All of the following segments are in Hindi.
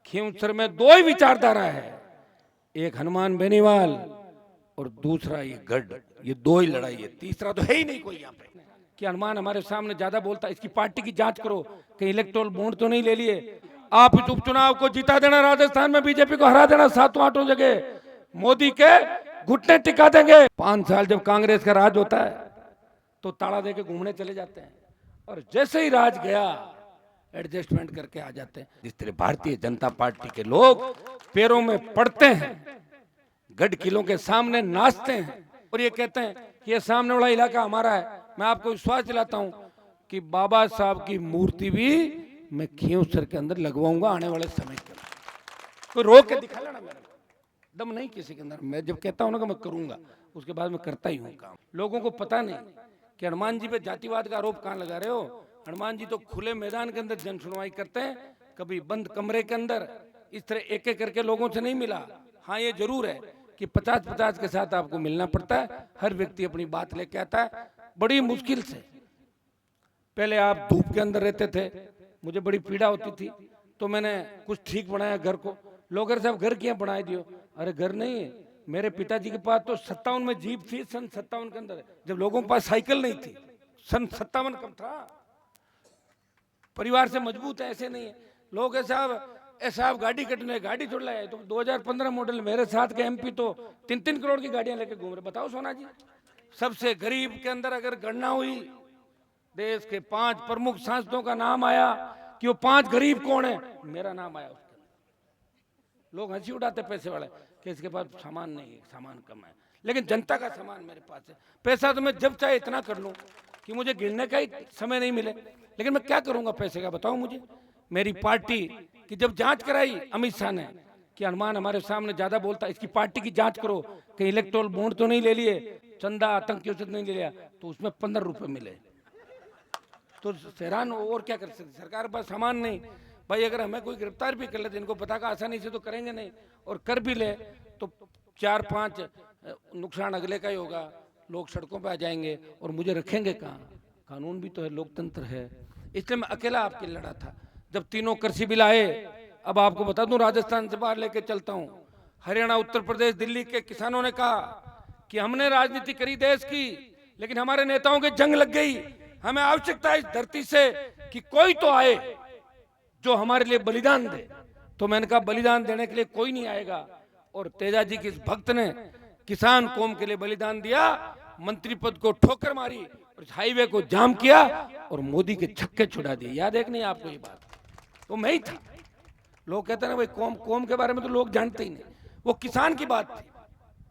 खींवसर में दो ही विचारधारा है, एक हनुमान बेनीवाल और दूसरा ये गढ़। ये दो ही लड़ाई है, तीसरा तो है ही नहीं कोई यहाँ पे। कि हनुमान हमारे सामने ज्यादा बोलता है, इसकी पार्टी की जांच करो कहीं इलेक्टोरल बॉन्ड तो नहीं ले लिए। आप इस उपचुनाव को जीता देना, राजस्थान में बीजेपी को हरा देना 7-8 जगह, मोदी के घुटने टिका देंगे। 5 साल जब कांग्रेस का राज होता है तो ताला देके घूमने चले जाते हैं, और जैसे ही राज गया एडजस्टमेंट करके आ जाते हैं। जिस तरह भारतीय जनता पार्टी के लोग पैरों में पड़ते हैं, गढ़ किलों के सामने नाचते हैं और ये कहते हैं कि ये सामने वाला इलाका हमारा है। मैं आपको विश्वास दिलाता हूं कि बाबा साहब की मूर्ति भी मैं खींवसर के अंदर लगवाऊंगा आने वाले समय के अंदर। कोई रोक के दिखा लेना, मेरा दम नहीं किसी के अंदर। मैं जब कहता हूं ना कि मैं करूंगा, उसके बाद मैं करता ही हूं काम। लोगों को पता नहीं कि हनुमान जी पे जातिवाद का आरोप कहां लगा रहे हो। हनुमान जी तो खुले मैदान के अंदर जन सुनवाई करते हैं, कभी बंद कमरे के अंदर इस तरह एक एक करके लोगों से नहीं मिला। हाँ ये जरूर है कि 50-50 के साथ आपको मिलना पड़ता है, हर व्यक्ति अपनी बात लेके आता है बड़ी मुश्किल से। पहले आप धूप के अंदर रहते थे, मुझे बड़ी पीड़ा होती थी, तो मैंने कुछ ठीक बनाया घर को। लोग अरे साहब घर क्यों बना दियो? अरे घर नहीं है, मेरे पिताजी के पास तो 57 में जीप थी, सन 57 के अंदर, जब लोगों के पास साइकिल नहीं थी। सन 57 कब था? परिवार से मजबूत है, ऐसे नहीं है। लोग ऐसा गाड़ी कटने गाड़ी छोड़ लाए, तो 2015 मॉडल मेरे साथ के एमपी तो 3-3 करोड़ की गाड़ियां लेके घूम रहे। बताओ सोना जी, सबसे गरीब के अंदर अगर गणना हुई, देश के 5 प्रमुख सांसदों का नाम आया कि वो 5 गरीब कौन है, मेरा नाम आया उसके। लोग हंसी उड़ाते पैसे वाले कि इसके पास सामान नहीं है, सामान कम है, लेकिन जनता का सामान मेरे पास है। पैसा तो मैं जब चाहे इतना कर लूं कि मुझे गिनने का ही समय नहीं मिले, लेकिन मैं क्या करूंगा पैसे का, बताओ मुझे। मेरी पार्टी की जब जांच कराई अमित शाह ने कि हनुमान हमारे सामने ज्यादा बोलता है, इसकी पार्टी की जांच करो कहीं इलेक्टोरल बॉन्ड तो नहीं ले लिए, चंदा आतंकियों से नहीं ले लिया, तो उसमें 15 रुपए मिले। तो हैरान और क्या कर सकते, सरकार के पास सामान नहीं। भाई अगर हमें कोई गिरफ्तार भी कर ले, इनको पता का आसानी से तो करेंगे नहीं, और कर भी ले तो 4-5 नुकसान अगले का ही होगा, लोग सड़कों पे आ जाएंगे और मुझे रखेंगे कहाँ? कानून भी तो है, लोकतंत्र है। इसलिए मैं अकेला आपके लड़ा था जब तीनों कृषि बिल आए। अब आपको बता दूं, राजस्थान से बाहर लेके चलता हूं, हरियाणा, उत्तर प्रदेश, दिल्ली के किसानों ने कहा कि हमने राजनीति करी देश की, लेकिन हमारे नेताओं की जंग लग गई। हमें आवश्यकता है इस धरती से कि कोई तो आए जो हमारे लिए बलिदान दे। तो मैंने कहा बलिदान देने के लिए कोई नहीं आएगा, और तेजा जी के इस भक्त ने किसान कौम के लिए बलिदान दिया, मंत्री पद को ठोकर मारी और हाईवे को जाम किया और मोदी के छक्के छुड़ा दिए। याद है कि नहीं आपको ये बात? तो मैं ही था। लोग कहते हैं ना भाई कौम के बारे में तो लोग जानते ही नहीं, वो किसान की बात थी।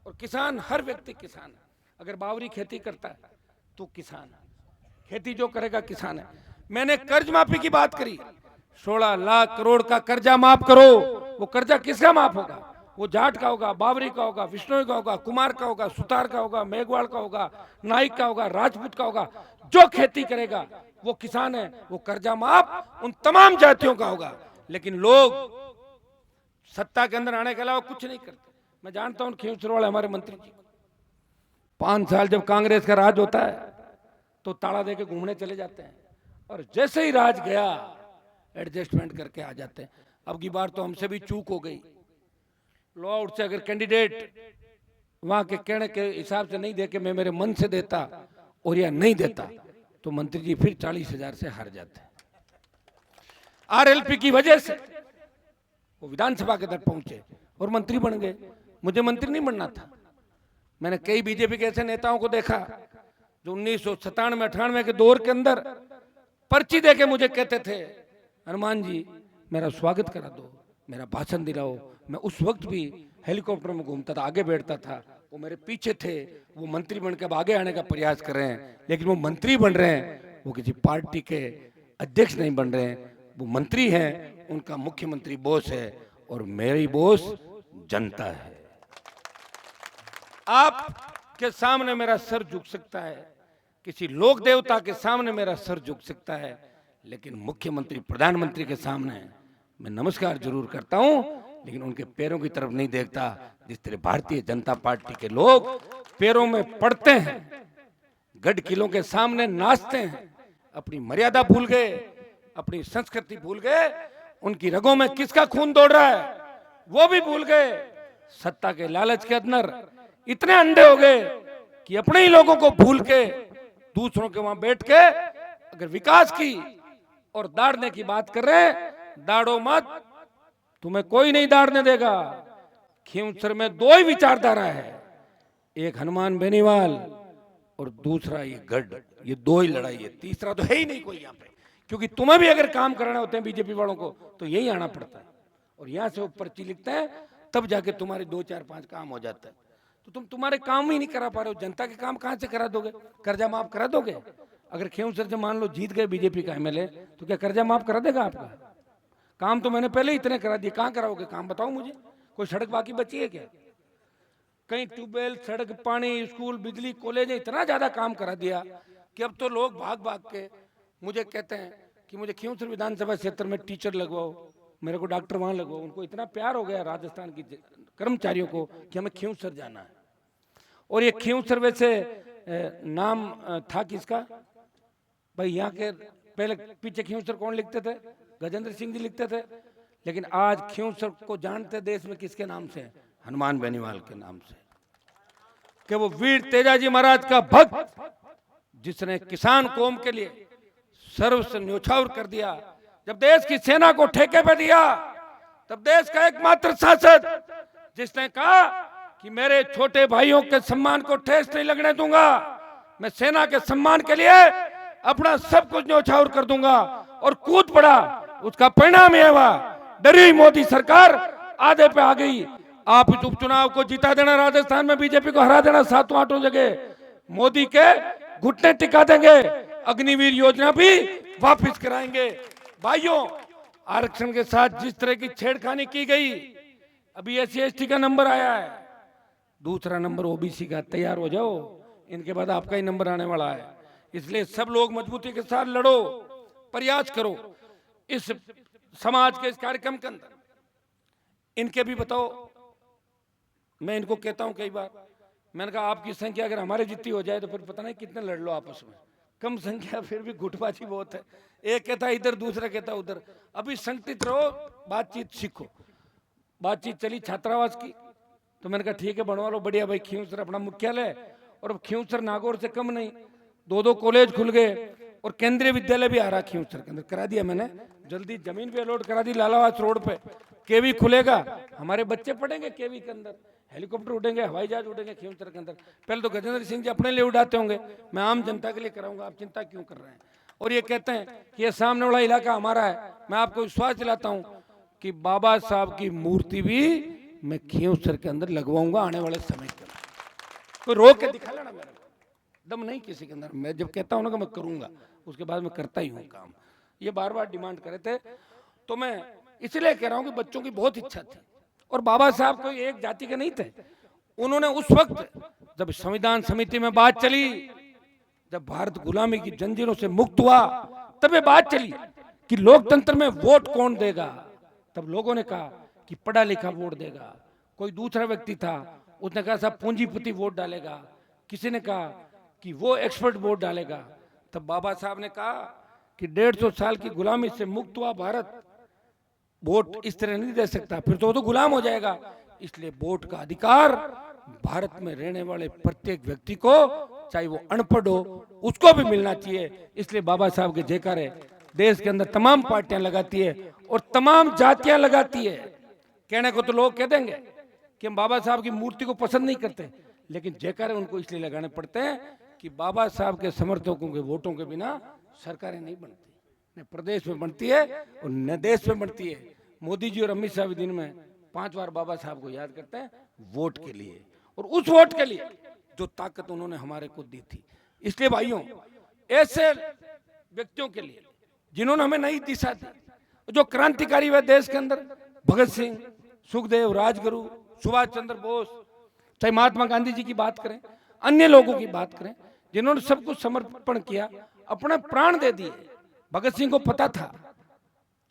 और किसान, हर व्यक्ति किसान है। अगर बावरी खेती करता है तो किसान है, खेती जो करेगा किसान है। मैंने कर्ज माफी की बात करी, 16 लाख करोड़ का कर्जा माफ करो। वो कर्जा किसका माफ होगा? वो जाट का होगा, बावरी का होगा, विष्णोई का होगा, कुमार का होगा, सुतार का होगा, मेघवाल का होगा, नाइक का होगा, राजपूत का होगा। जो खेती करेगा वो किसान है, वो कर्जा माफ उन तमाम जातियों का होगा। लेकिन लोग सत्ता के अंदर आने के अलावा कुछ नहीं करते। मैं जानता हूं खींवसर वाले हमारे मंत्री जी, 5 साल जब कांग्रेस का राज होता है तो ताला देके घूमने चले जाते हैं, और जैसे ही राज गया एडजस्टमेंट करके आ जाते हैं। अब की बार तो हमसे भी चूक हो गई। लो आउट से अगर कैंडिडेट वहां के कहने के हिसाब से नहीं दे के मैं मेरे मन से देता और या नहीं देता, तो मंत्री जी फिर 40,000 से हार जाते। आरएलपी की वजह से वो विधानसभा के तक पहुंचे और मंत्री बन गए। मुझे मंत्री नहीं बनना था। मैंने कई बीजेपी के ऐसे नेताओं को देखा जो 1997-98 के दौर के अंदर पर्ची देके मुझे कहते थे, हनुमान जी मेरा स्वागत करा दो, मेरा भाषण दिलाओ। मैं उस वक्त भी हेलीकॉप्टर में घूमता था, आगे बैठता था, वो मेरे पीछे थे। वो मंत्री बनकर अब आगे आने का प्रयास कर रहे हैं, लेकिन वो मंत्री बन रहे हैं, वो किसी पार्टी के अध्यक्ष नहीं बन रहे हैं। वो मंत्री हैं, उनका मुख्यमंत्री बॉस है और मेरी बॉस जनता है। आप के सामने मेरा सर झुक सकता है, किसी लोक देवता के सामने मेरा सर झुक सकता है, लेकिन मुख्यमंत्री, प्रधानमंत्री के सामने मैं नमस्कार जरूर करता हूं, लेकिन उनके पैरों की तरफ नहीं देखता। जिस तरह भारतीय जनता पार्टी के लोग पैरों में पड़ते हैं, गढ़ किलों के सामने नाचते हैं, अपनी मर्यादा भूल गए, अपनी संस्कृति भूल गए उनकी रगों में किसका खून दौड़ रहा है वो भी भूल गए। सत्ता के लालच के अंदर इतने अंधे हो गए कि अपने ही लोगों को भूल के दूसरों के वहां बैठ के अगर विकास की और दाढ़ने की बात कर रहे हैं, दाढ़ो मत, तुम्हें कोई नहीं दाढ़ने देगा। खींवसर में दो ही विचारधारा है, एक हनुमान बेनीवाल और दूसरा ये गढ़, ये दो ही लड़ाई है, तीसरा तो है ही नहीं कोई यहाँ पे। क्योंकि तुम्हें भी अगर काम कराना होते हैं बीजेपी वालों को तो यही आना पड़ता है और यहाँ से वो पर्ची लिखते हैं, तब जाके तुम्हारे 2 4 5 काम हो जाता है। तो तुम तुम्हारे काम ही नहीं करा पा रहे हो, जनता के काम कहाँ से करा दोगे? कर्जा माफ करा दोगे? अगर खींवसर से मान लो जीत गए बीजेपी का एमएलए तो क्या कर्जा माफ करा देगा आपका? काम तो मैंने पहले ही इतने करा दिए, कहाँ कराओगे काम? बताओ मुझे, कोई सड़क बाकी बची है क्या? कहीं ट्यूबवेल, सड़क, पानी, स्कूल, बिजली, कॉलेज, इतना ज्यादा काम करा दिया कि अब तो लोग भाग भाग के मुझे कहते हैं कि मुझे खींवसर विधानसभा क्षेत्र में टीचर लगवाओ, मेरे को डॉक्टर वहां लगवाओ। उनको इतना प्यार हो गया राजस्थान की कर्मचारियों को कि हमें खींवसर जाना है। और ये खींवसर वैसे नाम था किसका भाई? यहाँ के पहले पीछे खींवसर कौन लिखते थे? गजेंद्र सिंह जी लिखते थे। लेकिन आज खींवसर को जानते देश में किसके नाम से? हनुमान बेनीवाल के नाम से, कि वो वीर तेजाजी महाराज का भक्त, जिसने किसान कौम के लिए सर्वस्व न्योछावर कर दिया। जब देश की सेना को ठेके पे दिया तब देश का एकमात्र शासक जिसने कहा कि मेरे छोटे भाइयों के सम्मान को ठेस नहीं लगने दूंगा, मैं सेना के सम्मान के लिए अपना सब कुछ न्योछावर कर दूंगा, और कूद पड़ा। उसका परिणाम यह हुआ, डरी हुई मोदी सरकार आधे पे आ गई। आप इस उपचुनाव को जिता देना, राजस्थान में बीजेपी को हरा देना 7-8 जगह, मोदी के घुटने टिका देंगे, अग्निवीर योजना भी वापस कराएंगे। भाइयों, आरक्षण के साथ जिस तरह की छेड़खानी की गई, अभी SC/ST का नंबर आया है, दूसरा नंबर OBC का, तैयार हो जाओ, इनके बाद आपका ही नंबर आने वाला है। इसलिए सब लोग मजबूती के साथ लड़ो, प्रयास करो इस समाज के इस कार्यक्रम के अंदर। इनके भी बताओ, मैं इनको कहता हूं कई बार, मैंने कहा आपकी संख्या अगर हमारे जितनी हो जाए तो फिर पता नहीं कितने लड़ लो आपस में, कम संख्या फिर भी गुटबाजी बहुत है, एक कहता इधर दूसरा कहता उधर। अभी संगठित रहो, बातचीत सीखो। बातचीत चली छात्रावास की, तो मैंने कहा ठीक है बनवा लो, बढ़िया भाई। खींवसर अपना मुख्यालय, और अब खींवसर नागौर से कम नहीं, 2-2 कॉलेज खुल गए, और केंद्रीय विद्यालय भी आ रहा खींवसर के अंदर, करा दिया मैंने, जल्दी जमीन पे अलॉट करा दी लालावास रोड पे। केवी खुलेगा, हमारे बच्चे पढ़ेंगे केवी के अंदर, हेलीकॉप्टर उड़ेंगे, हवाई जहाज उड़ेंगे खींवसर के अंदर। पहले तो गजेंद्र सिंह जी अपने लिए उड़ाते होंगे, मैं आम जनता के लिए कराऊंगा, आप चिंता क्यों कर रहे हैं? और ये कहते हैं कि ये सामने वाला इलाका हमारा है। मैं आपको विश्वास दिलाता हूं कि बाबा साहब की मूर्ति भी मैं खींवसर के अंदर लगवाऊंगा आने वाले समय के अंदर। कोई रोक के दिखा लेना, मेरे दम नहीं किसी के अंदर, मैं जब कहता हूं ना कि मैं करूंगा, उसके बाद मैं करता ही हूं काम। ये बार बार डिमांड करे थे, तो मैं इसलिए कह रहा हूं कि बच्चों की बहुत इच्छा थी, और बाबा साहब कोई एक जाति के नहीं थे। उन्होंने उस वक्त जब संविधान समिति में बात चली, जब भारत गुलामी की जंजीरों से मुक्त हुआ, तब ये बात चली कि लोकतंत्र में वोट कौन देगा। तब लोगों ने कहा कि पढ़ा लिखा वोट देगा। कोई दूसरा व्यक्ति था, उसने कहा साहब पूंजीपति वोट डालेगा, किसी ने कहा कि वो एक्सपर्ट वोट डालेगा। तब बाबा साहब ने कहा कि 150 साल की गुलामी से मुक्त हुआ भारत वोट इस तरह नहीं दे सकता, फिर तो वो तो गुलाम हो जाएगा। इसलिए वोट का अधिकार भारत में रहने वाले प्रत्येक व्यक्ति को, चाहे वो अनपढ़ हो, उसको भी मिलना चाहिए। इसलिए बाबा साहब के जयकारे देश के अंदर तमाम पार्टियां लगाती है और तमाम जातियां लगाती है। कहने को तो लोग कह देंगे कि हम बाबा साहब की मूर्ति को पसंद नहीं करते, लेकिन जयकारे उनको इसलिए लगाने पड़ते हैं कि बाबा साहब के समर्थकों के वोटों के बिना सरकारें नहीं बनती, न प्रदेश में बनती है और न देश में बनती है। मोदी जी और अमित शाह भी दिन में 5 बार बाबा साहब को याद करते हैं वोट के लिए, और उस वोट के लिए जो ताकत उन्होंने हमारे को दी थी। इसलिए भाइयों, ऐसे व्यक्तियों के लिए जिन्होंने हमें नई दिशा दी, जो क्रांतिकारी हुए देश के अंदर, भगत सिंह, सुखदेव, राजगुरु, सुभाष चंद्र बोस, चाहे महात्मा गांधी जी की बात करें, अन्य लोगों की बात करें, जिन्होंने सब कुछ समर्पण किया, अपने प्राण दे दिए। भगत सिंह को पता था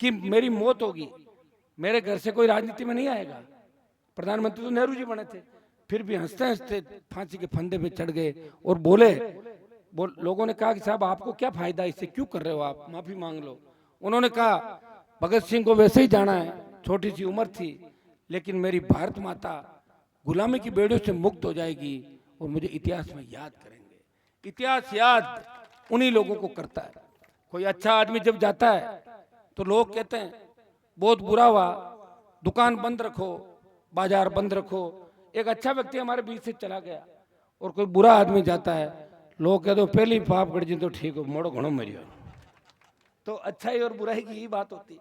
कि मेरी मौत होगी, मेरे घर से कोई राजनीति में नहीं आएगा। प्रधानमंत्री तो नेहरू जी बने थे, फिर भी हंसते हंसते फांसी के फंदे पे चढ़ गए और बोले। लोगों ने कहा कि साहब आपको क्या फायदा, इससे क्यों कर रहे हो आप, माफी मांग लो। उन्होंने कहा भगत सिंह को वैसे ही जाना है, छोटी सी उम्र थी, लेकिन मेरी भारत माता गुलामी की बेड़ियों से मुक्त हो जाएगी और मुझे इतिहास में याद करेंगे। इतिहास याद उन्हीं लोगों को करता है। कोई अच्छा आदमी जब जाता है तो लोग कहते हैं बहुत बुरा हुआ, दुकान बंद रखो, बाजार बंद रखो। एक अच्छा व्यक्ति हमारे बीच से चला गया और कोई बुरा आदमी जाता है, लोग कहते हो पहले ही पाप कर जी तो ठीक हो, मोड़ो घणो मरियो। तो अच्छाई और बुराई की ही बात होती।